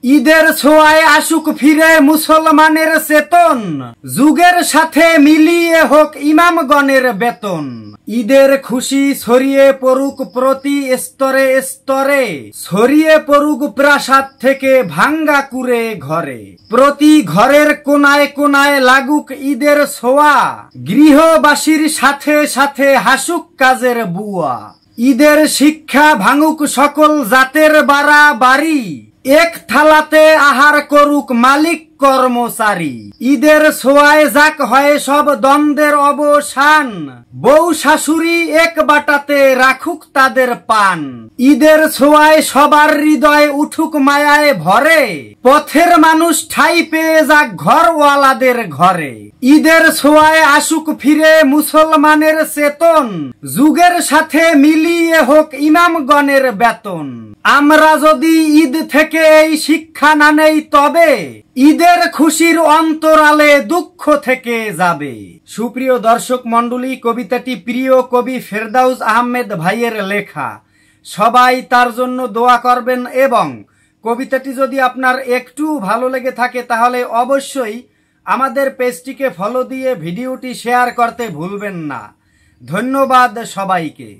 ঈদের ছোঁয়ায় আসুক ফিরে মুসলমানের চেতন, যুগের সাথে মিলিয়ে হোক ইমামগণের বেতন। ঈদের খুশি ছড়িয়ে পড়ুক প্রতি স্তরে স্তরে, ছড়িয়ে পড়ুক প্রাসাদ থেকে ভাঙ্গা কুড়ে ঘরে। প্রতি ঘরের কোনায় কোনায় লাগুক ঈদের ছোঁয়া, গৃহবাসীর সাথে সাথে হাসুক কাজের বুয়া। ঈদের শিক্ষা ভাঙুক সকল জাতের বাড়া বাড়ি, এক থালাতে আহার করুক মালিক কর্মচারী। ঈদের ছোঁয়ায় যাক হয় সব দ্বন্দ্বের অবসান, বউ শাশুড়ি এক বাটাতে রাখুক তাদের পান। ঈদের ছোঁয়ায় সবার হৃদয় উঠুক মায়ায় ভরে, পথের মানুষ ঠাঁই পেয়ে যাক ঘরওয়ালাদের ঘরে। ঈদের ছোঁয়ায় আসুক ফিরে মুসলমানের চেতন, যুগের সাথে মিলিয়ে হোক ইমামগণের বেতন। আমরা যদি ঈদ থেকে এই শিক্ষা না নেই তবে ঈদের খুশির অন্তরালে দুঃখ থেকে যাবে। সুপ্রিয় দর্শক মণ্ডলী, কবিতাটি প্রিয় কবি ফেরদাউস আহমেদ ভাইয়ের লেখা। সবাই তার জন্য দোয়া করবেন এবং কবিতাটি যদি আপনার একটু ভালো লেগে থাকে তাহলে অবশ্যই আমাদের পেজটিকে ফলো দিয়ে ভিডিওটি শেয়ার করতে ভুলবেন না। ধন্যবাদ সবাইকে।